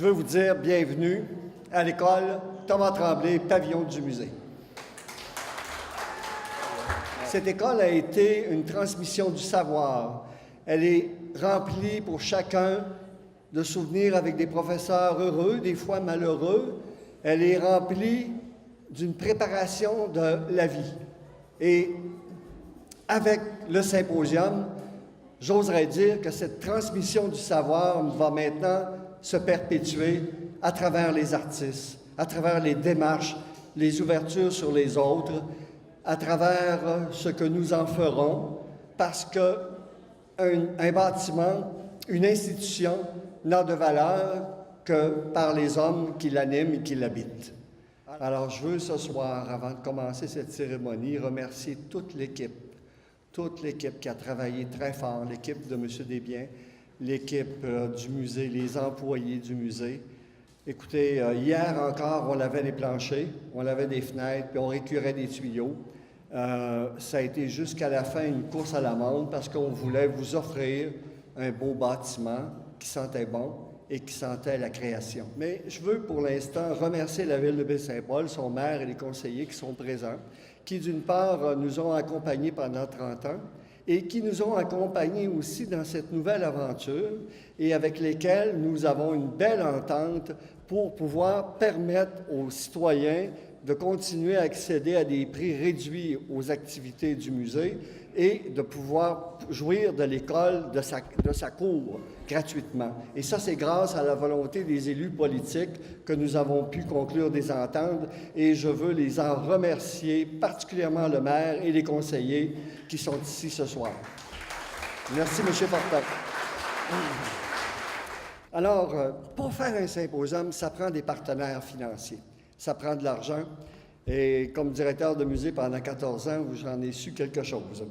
je veux vous dire bienvenue à l'école Thomas Tremblay, pavillon du musée. Cette école a été une transmission du savoir. Elle est remplie pour chacun de souvenirs avec des professeurs heureux, des fois malheureux. Elle est remplie d'une préparation de la vie. Et avec le symposium, j'oserais dire que cette transmission du savoir va maintenant se perpétuer à travers les artistes, à travers les démarches, les ouvertures sur les autres, à travers ce que nous en ferons, parce qu'un bâtiment, une institution n'a de valeur que par les hommes qui l'animent et qui l'habitent. Alors, je veux ce soir, avant de commencer cette cérémonie, remercier toute l'équipe qui a travaillé très fort, l'équipe de M. Desbiens, l'équipe du musée, les employés du musée. Écoutez, hier encore, on lavait les planchers, on lavait des fenêtres, puis on récurait des tuyaux. Ça a été jusqu'à la fin une course à la montre parce qu'on voulait vous offrir un beau bâtiment qui sentait bon et qui sentait la création. Mais je veux pour l'instant remercier la Ville de Baie-Saint-Paul, son maire et les conseillers qui sont présents, qui d'une part nous ont accompagnés pendant 30 ans et qui nous ont accompagnés aussi dans cette nouvelle aventure et avec lesquels nous avons une belle entente pour pouvoir permettre aux citoyens de continuer à accéder à des prix réduits aux activités du musée et de pouvoir jouir de l'école, de sa cour, gratuitement. Et ça, c'est grâce à la volonté des élus politiques que nous avons pu conclure des ententes et je veux les en remercier, particulièrement le maire et les conseillers qui sont ici ce soir. Merci, M. Fortin. Alors, pour faire un symposium, ça prend des partenaires financiers. Ça prend de l'argent. Et comme directeur de musée pendant 14 ans, j'en ai su quelque chose.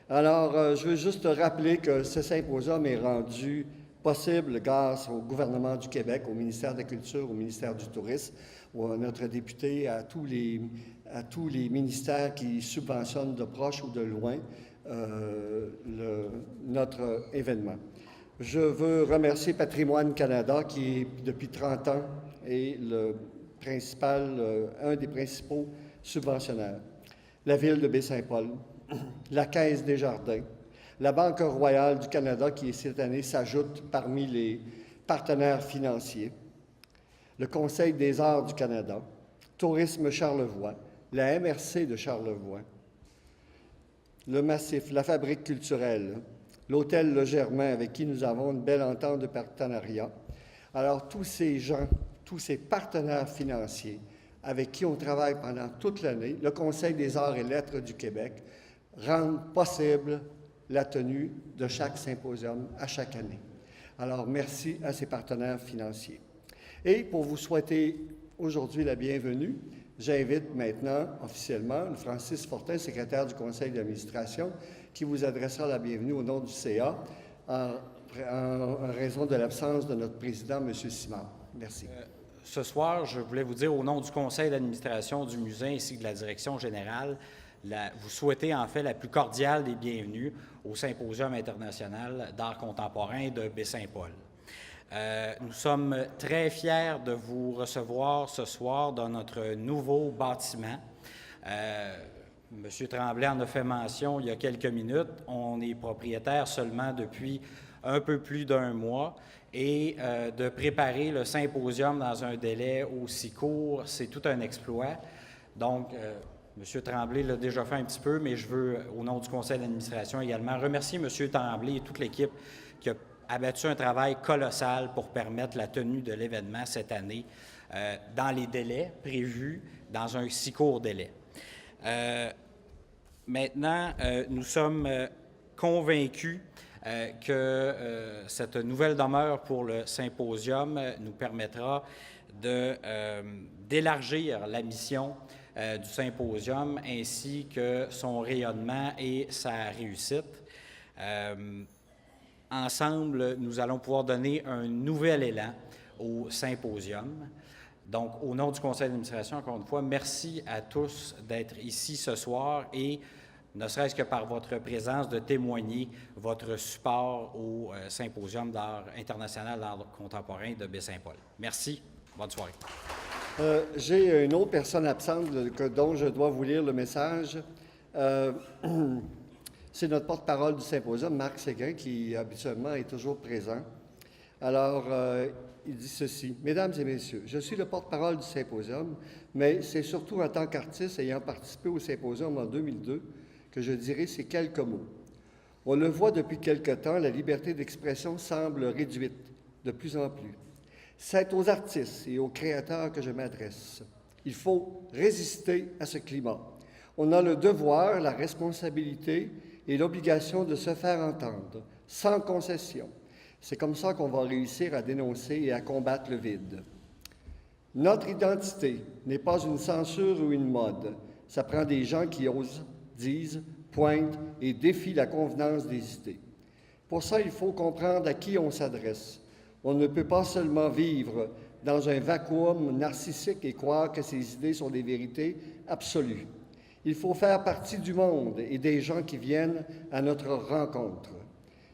Alors, je veux juste rappeler que ce symposium est rendu possible grâce au gouvernement du Québec, au ministère de la Culture, au ministère du Tourisme, à notre député, à tous les ministères qui subventionnent de proche ou de loin notre événement. Je veux remercier Patrimoine Canada qui, depuis 30 ans, est un des principaux subventionnaires. La Ville de Baie-Saint-Paul, la Caisse des Jardins, la Banque royale du Canada qui, cette année, s'ajoute parmi les partenaires financiers, le Conseil des arts du Canada, Tourisme Charlevoix, la MRC de Charlevoix, le Massif, la Fabrique culturelle, l'Hôtel Le Germain, avec qui nous avons une belle entente de partenariat. Alors, tous ces gens, tous ces partenaires financiers avec qui on travaille pendant toute l'année, le Conseil des arts et lettres du Québec, rendent possible la tenue de chaque symposium à chaque année. Alors, merci à ces partenaires financiers. Et pour vous souhaiter aujourd'hui la bienvenue, j'invite maintenant officiellement Francis Fortin, secrétaire du Conseil d'administration, qui vous adressera la bienvenue au nom du CA en raison de l'absence de notre président, M. Simard. Merci. Ce soir, je voulais vous dire au nom du Conseil d'administration du musée ainsi que de la direction générale, vous souhaitez en fait la plus cordiale des bienvenues au Symposium international d'art contemporain de Baie-Saint-Paul. Nous sommes très fiers de vous recevoir ce soir dans notre nouveau bâtiment. M. Tremblay en a fait mention il y a quelques minutes. On est propriétaire seulement depuis un peu plus d'un mois et de préparer le symposium dans un délai aussi court, c'est tout un exploit. Donc, M. Tremblay l'a déjà fait un petit peu, mais je veux, au nom du conseil d'administration également, remercier M. Tremblay et toute l'équipe qui a abattu un travail colossal pour permettre la tenue de l'événement cette année dans les délais prévus, dans un si court délai. Maintenant, nous sommes convaincus que cette nouvelle demeure pour le symposium nous permettra d'élargir la mission du symposium ainsi que son rayonnement et sa réussite. Ensemble, nous allons pouvoir donner un nouvel élan au symposium. Donc, au nom du conseil d'administration, encore une fois, merci à tous d'être ici ce soir et ne serait-ce que par votre présence, de témoigner votre support au Symposium d'art international d'art contemporain de Baie-Saint-Paul. Merci. Bonne soirée. J'ai une autre personne absente dont je dois vous lire le message. C'est notre porte-parole du Symposium, Marc Séguin, qui habituellement est toujours présent. Alors, il dit ceci. « Mesdames et messieurs, je suis le porte-parole du Symposium, mais c'est surtout en tant qu'artiste ayant participé au Symposium en 2002 que je dirai ces quelques mots. On le voit depuis quelque temps, la liberté d'expression semble réduite de plus en plus. C'est aux artistes et aux créateurs que je m'adresse. Il faut résister à ce climat. On a le devoir, la responsabilité et l'obligation de se faire entendre, sans concession. C'est comme ça qu'on va réussir à dénoncer et à combattre le vide. Notre identité n'est pas une censure ou une mode. Ça prend des gens qui osent, disent, pointent et défient la convenance des idées. Pour ça, il faut comprendre à qui on s'adresse. On ne peut pas seulement vivre dans un vacuum narcissique et croire que ces idées sont des vérités absolues. Il faut faire partie du monde et des gens qui viennent à notre rencontre.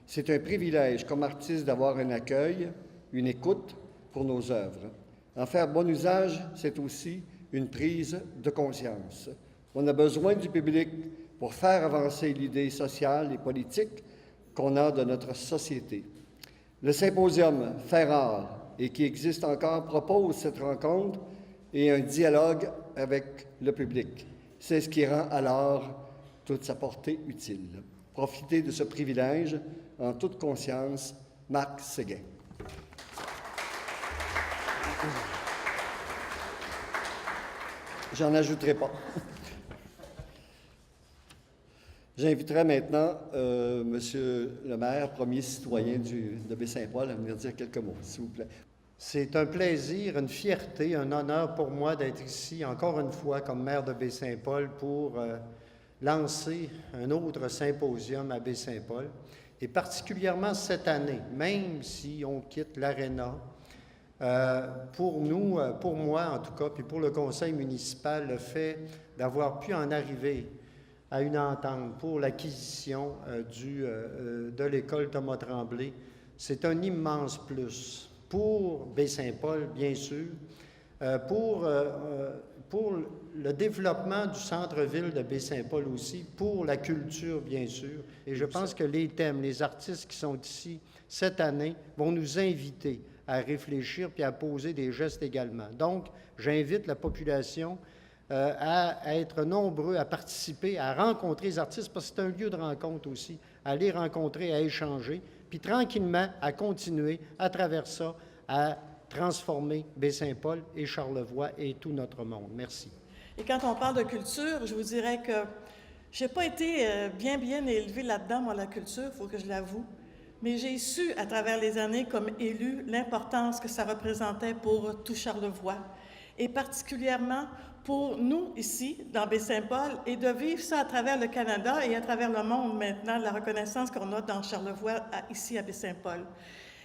C'est un privilège comme artiste d'avoir un accueil, une écoute pour nos œuvres. En faire bon usage, c'est aussi une prise de conscience. On a besoin du public pour faire avancer l'idée sociale et politique qu'on a de notre société. Le Symposium Faire art, et qui existe encore, propose cette rencontre et un dialogue avec le public. C'est ce qui rend alors toute sa portée utile. Profitez de ce privilège en toute conscience. Marc Séguin. J'en ajouterai pas. J'inviterai maintenant Monsieur le maire, premier citoyen de Baie-Saint-Paul, à venir dire quelques mots, s'il vous plaît. C'est un plaisir, une fierté, un honneur pour moi d'être ici, encore une fois, comme maire de Baie-Saint-Paul, pour lancer un autre symposium à Baie-Saint-Paul. Et particulièrement cette année, même si on quitte l'aréna, pour nous, pour moi en tout cas, puis pour le conseil municipal, le fait d'avoir pu en arriver à une entente pour l'acquisition de l'école Thomas Tremblay, c'est un immense plus pour Baie-Saint-Paul, bien sûr, pour le développement du centre-ville de Baie-Saint-Paul aussi, pour la culture, bien sûr. Et je pense que les thèmes, les artistes qui sont ici cette année vont nous inviter à réfléchir puis à poser des gestes également. Donc, j'invite la population à être nombreux, à participer, à rencontrer les artistes, parce que c'est un lieu de rencontre aussi, à les rencontrer, à échanger, puis tranquillement à continuer à travers ça, à transformer Baie-Saint-Paul et Charlevoix et tout notre monde. Merci. Et quand on parle de culture, je vous dirais que je n'ai pas été bien élevée là-dedans, moi, la culture, il faut que je l'avoue, mais j'ai su, à travers les années, comme élue, l'importance que ça représentait pour tout Charlevoix, et particulièrement pour nous, ici, dans Baie-Saint-Paul, et de vivre ça à travers le Canada et à travers le monde maintenant, la reconnaissance qu'on a dans Charlevoix, ici à Baie-Saint-Paul.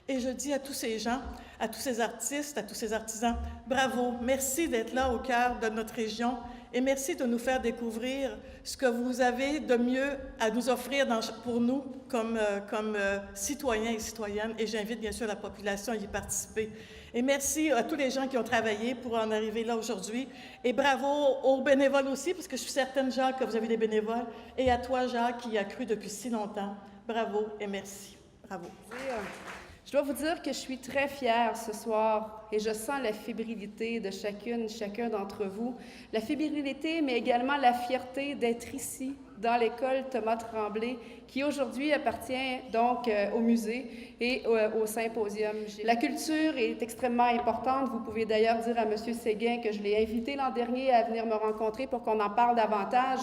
Et je dis à tous ces gens, à tous ces artistes, à tous ces artisans, bravo, merci d'être là au cœur de notre région et merci de nous faire découvrir ce que vous avez de mieux à nous offrir pour nous comme citoyens et citoyennes. Et j'invite bien sûr la population à y participer. Et merci à tous les gens qui ont travaillé pour en arriver là aujourd'hui. Et bravo aux bénévoles aussi, parce que je suis certaine, Jacques, que vous avez des bénévoles. Et à toi, Jacques, qui a cru depuis si longtemps. Bravo et merci. Bravo. Je dois vous dire que je suis très fière ce soir et je sens la fébrilité de chacun d'entre vous. La fébrilité, mais également la fierté d'être ici, dans l'école Thomas Tremblay, qui aujourd'hui appartient donc au musée et au symposium. La culture est extrêmement importante. Vous pouvez d'ailleurs dire à M. Séguin que je l'ai invité l'an dernier à venir me rencontrer pour qu'on en parle davantage.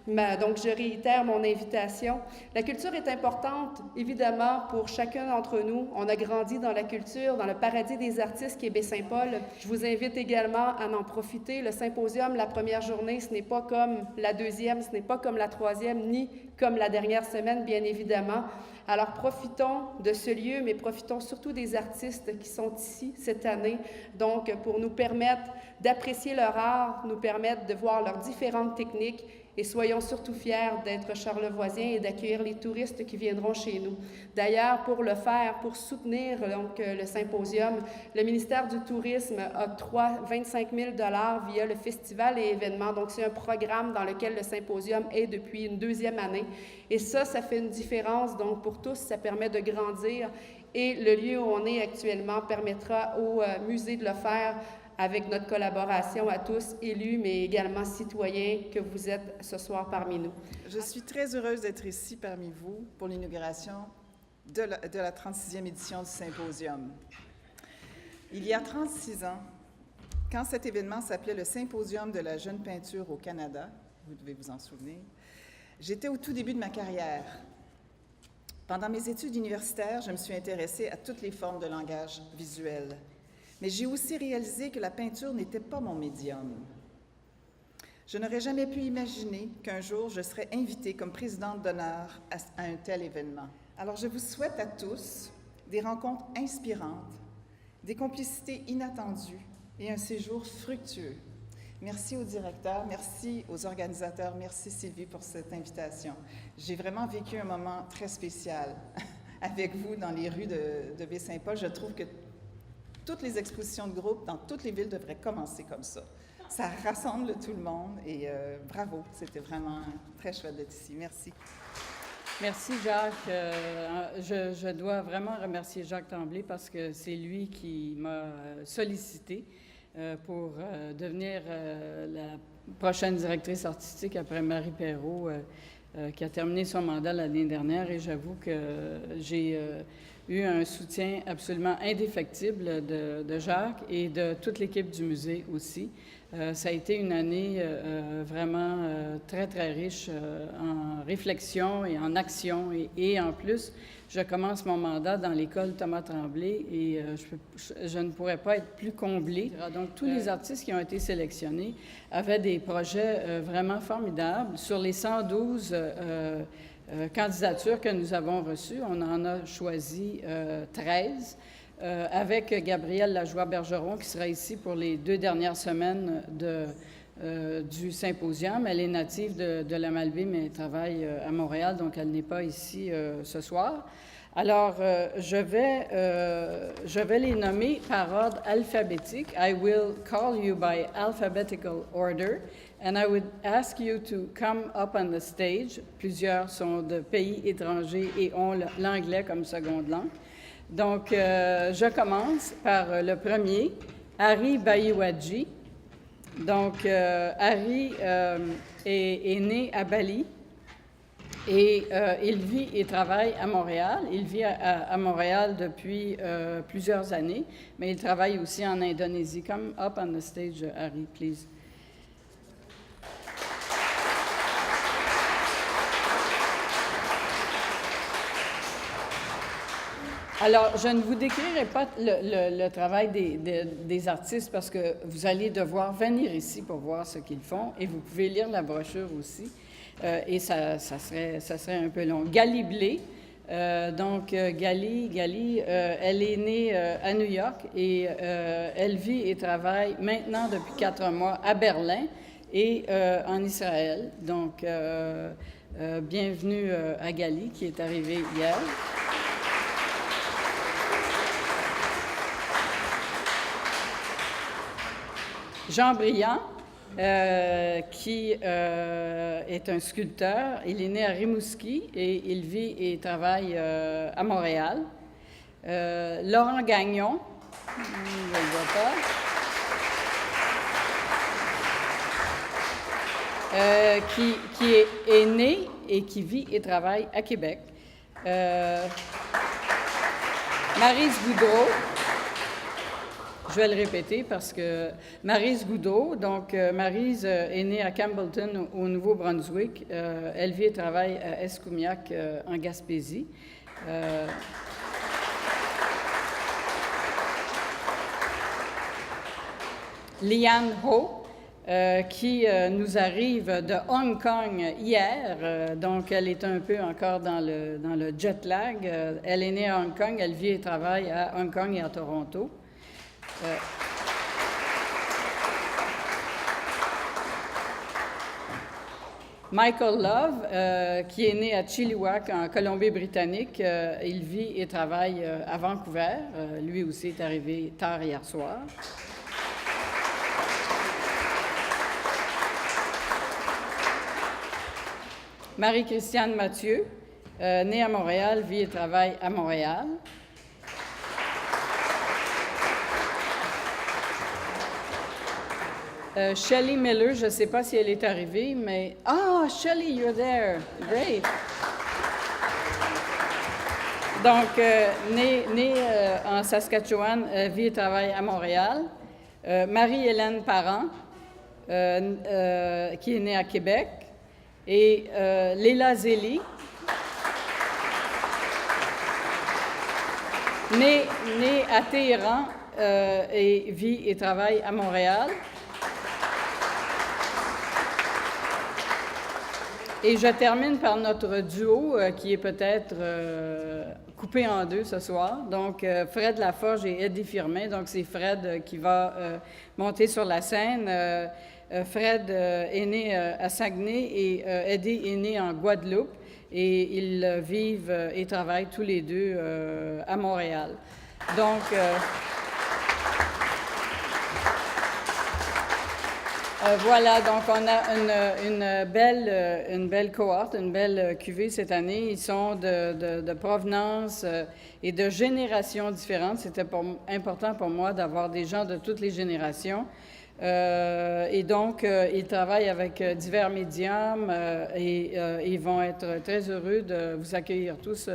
Donc, je réitère mon invitation. La culture est importante, évidemment, pour chacun d'entre nous. On a grandi dans la culture, dans le paradis des artistes qui est Baie-Saint-Paul. Je vous invite également à en profiter. Le symposium, la première journée, ce n'est pas comme la deuxième, ce n'est pas comme la troisième, ni comme la dernière semaine, bien évidemment. Alors, profitons de ce lieu, mais profitons surtout des artistes qui sont ici cette année, donc pour nous permettre d'apprécier leur art, nous permettre de voir leurs différentes techniques, et soyons surtout fiers d'être charlevoisiens et d'accueillir les touristes qui viendront chez nous. D'ailleurs, pour le faire, pour soutenir donc, le symposium, le ministère du Tourisme octroie 25 000 $ via le festival et événements. Donc, c'est un programme dans lequel le symposium est depuis une 2e année. Et ça fait une différence. Donc, pour tous, ça permet de grandir. Et le lieu où on est actuellement permettra au musée de le faire avec notre collaboration à tous, élus, mais également citoyens, que vous êtes ce soir parmi nous. Je suis très heureuse d'être ici parmi vous pour l'inauguration de la 36e édition du Symposium. Il y a 36 ans, quand cet événement s'appelait le Symposium de la jeune peinture au Canada, vous devez vous en souvenir, j'étais au tout début de ma carrière. Pendant mes études universitaires, je me suis intéressée à toutes les formes de langage visuel. Mais j'ai aussi réalisé que la peinture n'était pas mon médium. Je n'aurais jamais pu imaginer qu'un jour je serais invitée comme présidente d'honneur à un tel événement. Alors je vous souhaite à tous des rencontres inspirantes, des complicités inattendues et un séjour fructueux. Merci au directeur, merci aux organisateurs, merci Sylvie pour cette invitation. J'ai vraiment vécu un moment très spécial avec vous dans les rues de Baie-Saint-Paul. Je trouve que toutes les expositions de groupe dans toutes les villes devraient commencer comme ça. Ça rassemble tout le monde et bravo, c'était vraiment très chouette d'être ici. Merci. Merci Jacques. Je dois vraiment remercier Jacques Tremblay parce que c'est lui qui m'a sollicité pour devenir la prochaine directrice artistique après Marie Perrault, qui a terminé son mandat l'année dernière. Et j'avoue que j'ai eu un soutien absolument indéfectible de Jacques et de toute l'équipe du musée aussi. Ça a été une année vraiment très, très riche en réflexion et en action. Et en plus, je commence mon mandat dans l'école Thomas Tremblay et je ne pourrais pas être plus comblée. Donc, tous les artistes qui ont été sélectionnés avaient des projets vraiment formidables. Sur les 112 candidatures que nous avons reçues, on en a choisi 13. Avec Gabrielle Lajoie-Bergeron, qui sera ici pour les 2 dernières semaines du symposium. Elle est native de la Malbaie, mais elle travaille à Montréal, donc elle n'est pas ici ce soir. Alors, je vais les nommer par ordre alphabétique. I will call you by alphabetical order, and I would ask you to come up on the stage. Plusieurs sont de pays étrangers et ont l'anglais comme seconde langue. Donc, je commence par le premier, Harry Bayiwadji. Donc, Harry est né à Bali et il vit et travaille à Montréal. Il vit à Montréal depuis plusieurs années, mais il travaille aussi en Indonésie. Come up on the stage, Harry, please. Alors, je ne vous décrirai pas le travail des artistes parce que vous allez devoir venir ici pour voir ce qu'ils font et vous pouvez lire la brochure aussi. Et ça serait un peu long. Gali Blé, Gali, elle est née à New York et elle vit et travaille maintenant depuis 4 mois à Berlin et en Israël. Donc, bienvenue à Gali qui est arrivée hier. Jean Briand, qui est un sculpteur. Il est né à Rimouski et il vit et travaille à Montréal. Laurent Gagnon, je ne le vois pas, qui est né et qui vit et travaille à Québec. Maryse Goudreau. Je vais le répéter parce que Maryse Goudreau, donc Maryse est née à Campbellton, au Nouveau-Brunswick. Elle vit et travaille à Escoummiac, en Gaspésie. Liane Ho, qui nous arrive de Hong Kong hier. Donc, elle est un peu encore dans le jet lag. Elle est née à Hong Kong, elle vit et travaille à Hong Kong et à Toronto. Michael Love, qui est né à Chilliwack, en Colombie-Britannique, il vit et travaille à Vancouver. Lui aussi est arrivé tard hier soir. Marie-Christiane Mathieu, née à Montréal, vit et travaille à Montréal. Shelley Miller, je ne sais pas si elle est arrivée, mais... Ah, Shelley, you're there. Great. Donc, née en Saskatchewan, vit et travaille à Montréal. Marie-Hélène Parent, qui est née à Québec. Et Léla Zélie, née à Téhéran et vit et travaille à Montréal. Et je termine par notre duo qui est peut-être coupé en deux ce soir. Donc, Fred Laforge et Eddie Firmin. Donc, c'est Fred qui va monter sur la scène. Fred est né à Saguenay et Eddie est né en Guadeloupe. Et ils vivent et travaillent tous les deux à Montréal. Donc, voilà, donc on a une belle cohorte, une belle cuvée cette année. Ils sont de provenance et de générations différentes. C'était important pour moi d'avoir des gens de toutes les générations. Et donc, ils travaillent avec divers médiums et ils vont être très heureux de vous accueillir tous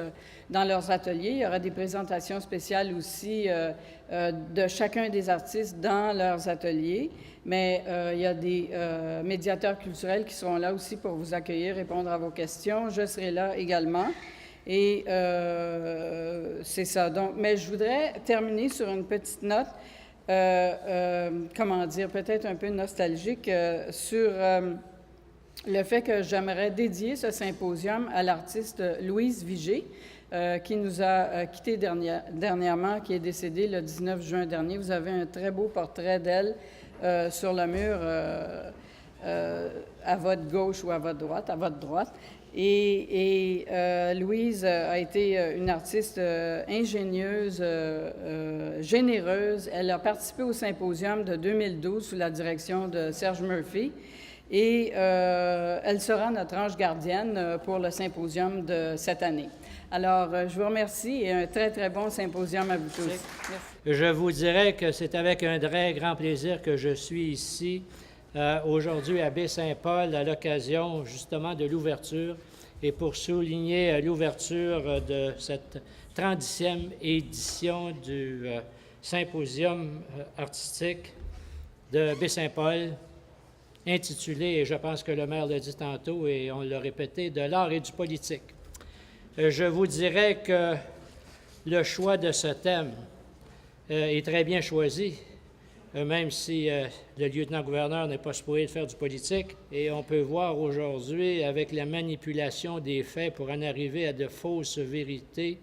dans leurs ateliers. Il y aura des présentations spéciales aussi de chacun des artistes dans leurs ateliers. Mais il y a des médiateurs culturels qui seront là aussi pour vous accueillir, répondre à vos questions. Je serai là également. Et c'est ça. Donc, mais je voudrais terminer sur une petite note. Comment dire, peut-être un peu nostalgique, sur le fait que j'aimerais dédier ce symposium à l'artiste Louise Vigée, qui nous a quittés dernièrement, qui est décédée le 19 juin dernier. Vous avez un très beau portrait d'elle sur le mur à votre gauche ou à votre droite. Et Louise a été une artiste ingénieuse, généreuse. Elle a participé au symposium de 2012 sous la direction de Serge Murphy. Et elle sera notre ange gardienne pour le symposium de cette année. Alors, je vous remercie et un très, très bon symposium à vous tous. Merci. Je vous dirais que c'est avec un très grand plaisir que je suis ici aujourd'hui à Baie-Saint-Paul à l'occasion justement de l'ouverture et pour souligner l'ouverture de cette 30e édition du symposium artistique de Baie-Saint-Paul intitulé, et je pense que le maire l'a dit tantôt et on l'a répété, de l'art et du politique. Je vous dirais que le choix de ce thème est très bien choisi, même si le lieutenant-gouverneur n'est pas supposé de faire du politique. Et on peut voir aujourd'hui, avec la manipulation des faits pour en arriver à de fausses vérités,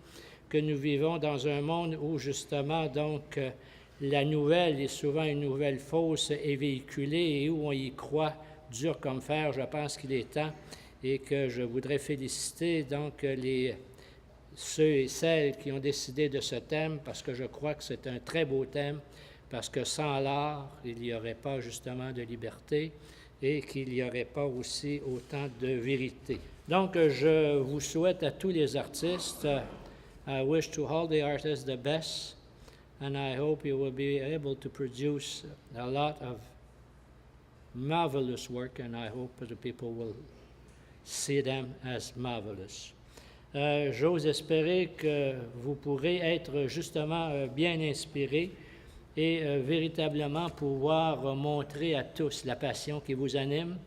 que nous vivons dans un monde où, justement, donc, la nouvelle est souvent une nouvelle fausse et véhiculée et où on y croit dur comme fer. Je pense qu'il est temps et que je voudrais féliciter donc ceux et celles qui ont décidé de ce thème parce que je crois que c'est un très beau thème, parce que sans l'art, il n'y aurait pas justement de liberté et qu'il n'y aurait pas aussi autant de vérité. Donc, je vous souhaite à tous les artistes, I wish to all the artists the best, and I hope you will be able to produce a lot of marvelous work, and I hope the people will see them as marvelous. J'ose espérer que vous pourrez être justement bien inspirés et véritablement pouvoir montrer à tous la passion qui vous anime,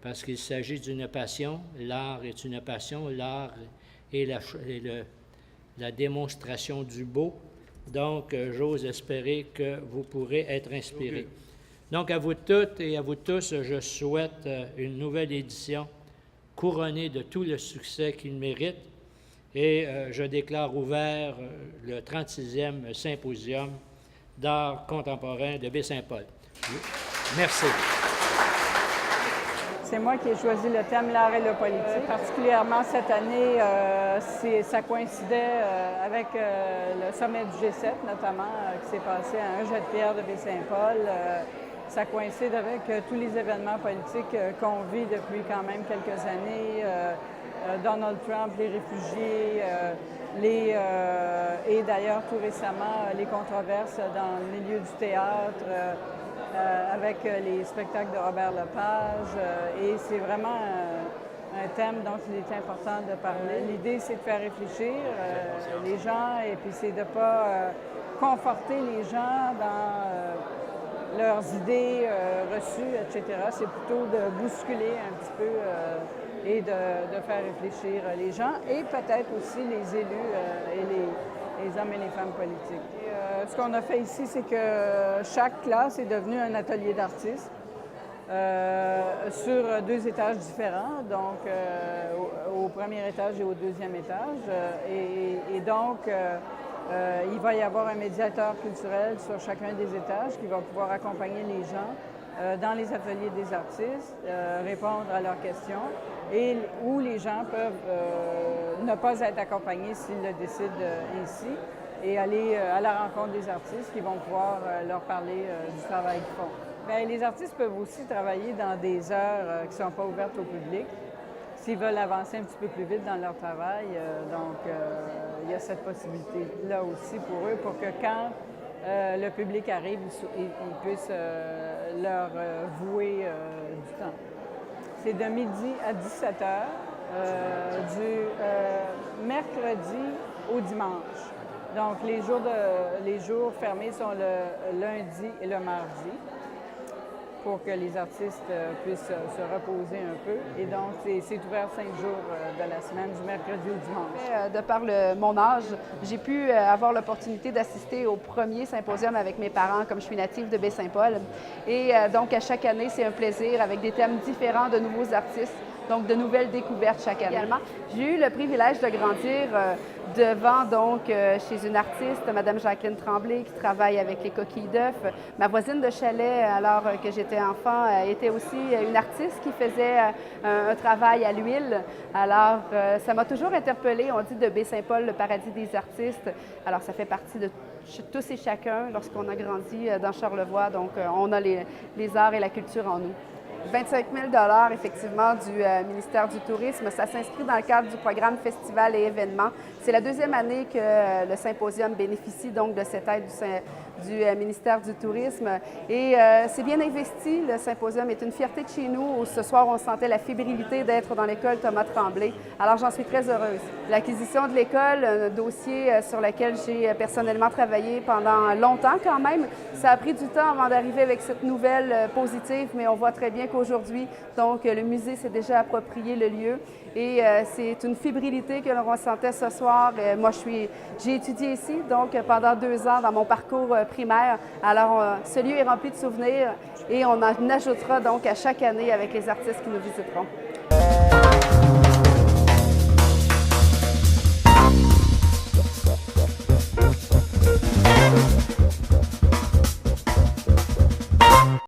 parce qu'il s'agit d'une passion. L'art est une passion, l'art est la démonstration du beau. Donc, j'ose espérer que vous pourrez être inspirés. Donc, à vous toutes et à vous tous, je souhaite une nouvelle édition couronnée de tout le succès qu'il mérite et je déclare ouvert le 36e symposium d'art contemporain de Baie-Saint-Paul. Merci. C'est moi qui ai choisi le thème « L'art et le politique ». Particulièrement cette année, ça coïncidait avec le sommet du G7, notamment, qui s'est passé à un jet de pierre de Baie-Saint-Paul. Ça coïncide avec tous les événements politiques qu'on vit depuis quand même quelques années. Donald Trump, les réfugiés, et d'ailleurs tout récemment les controverses dans le milieu du théâtre, avec les spectacles de Robert Lepage. Et c'est vraiment un thème dont il est important de parler. L'idée, c'est de faire réfléchir les gens et puis c'est de ne pas conforter les gens dans leurs idées reçues, etc. C'est plutôt de bousculer un petit peu et de faire réfléchir les gens et peut-être aussi les élus et les hommes et les femmes politiques. Ce qu'on a fait ici, c'est que chaque classe est devenue un atelier d'artistes sur 2 étages différents, donc au premier étage et au 2e étage. Et donc, il va y avoir un médiateur culturel sur chacun des étages qui va pouvoir accompagner les gens dans les ateliers des artistes, répondre à leurs questions, et où les gens peuvent ne pas être accompagnés s'ils le décident ainsi, et aller à la rencontre des artistes qui vont pouvoir leur parler du travail qu'ils font. Bien, les artistes peuvent aussi travailler dans des heures qui ne sont pas ouvertes au public, s'ils veulent avancer un petit peu plus vite dans leur travail. Il y a cette possibilité-là aussi pour eux, pour que quand le public arrive, ils puissent leur vouer du temps. C'est de midi à 17 h, du mercredi au dimanche. Donc, les jours fermés sont le lundi et le mardi pour que les artistes puissent se reposer un peu. Et donc, c'est ouvert 5 jours de la semaine, du mercredi au dimanche. De par mon âge, j'ai pu avoir l'opportunité d'assister au premier symposium avec mes parents, comme je suis native de Baie-Saint-Paul. Et donc, à chaque année, c'est un plaisir avec des thèmes différents, de nouveaux artistes, donc de nouvelles découvertes chaque année. Également, j'ai eu le privilège de grandir devant, donc, chez une artiste, Mme Jacqueline Tremblay, qui travaille avec les coquilles d'œufs. Ma voisine de chalet, alors que j'étais enfant, était aussi une artiste qui faisait un travail à l'huile. Alors, ça m'a toujours interpellée. On dit de Baie-Saint-Paul, le paradis des artistes. Alors, ça fait partie de tous et chacun lorsqu'on a grandi dans Charlevoix. Donc, on a les arts et la culture en nous. 25 000 $ effectivement du ministère du Tourisme. Ça s'inscrit dans le cadre du programme Festivals et événements. C'est la 2e année que le symposium bénéficie donc de cette aide du ministère du Tourisme. Et c'est bien investi. Le symposium est une fierté de chez nous. Ce soir, on sentait la fébrilité d'être dans l'école Thomas Tremblay. Alors, j'en suis très heureuse. L'acquisition de l'école, un dossier sur lequel j'ai personnellement travaillé pendant longtemps quand même. Ça a pris du temps avant d'arriver avec cette nouvelle positive, mais on voit très bien qu'aujourd'hui, donc, le musée s'est déjà approprié le lieu. Et c'est une fébrilité que l'on ressentait ce soir. Moi, j'ai étudié ici, donc pendant 2 ans dans mon parcours primaire. Alors, ce lieu est rempli de souvenirs et on en ajoutera donc à chaque année avec les artistes qui nous visiteront.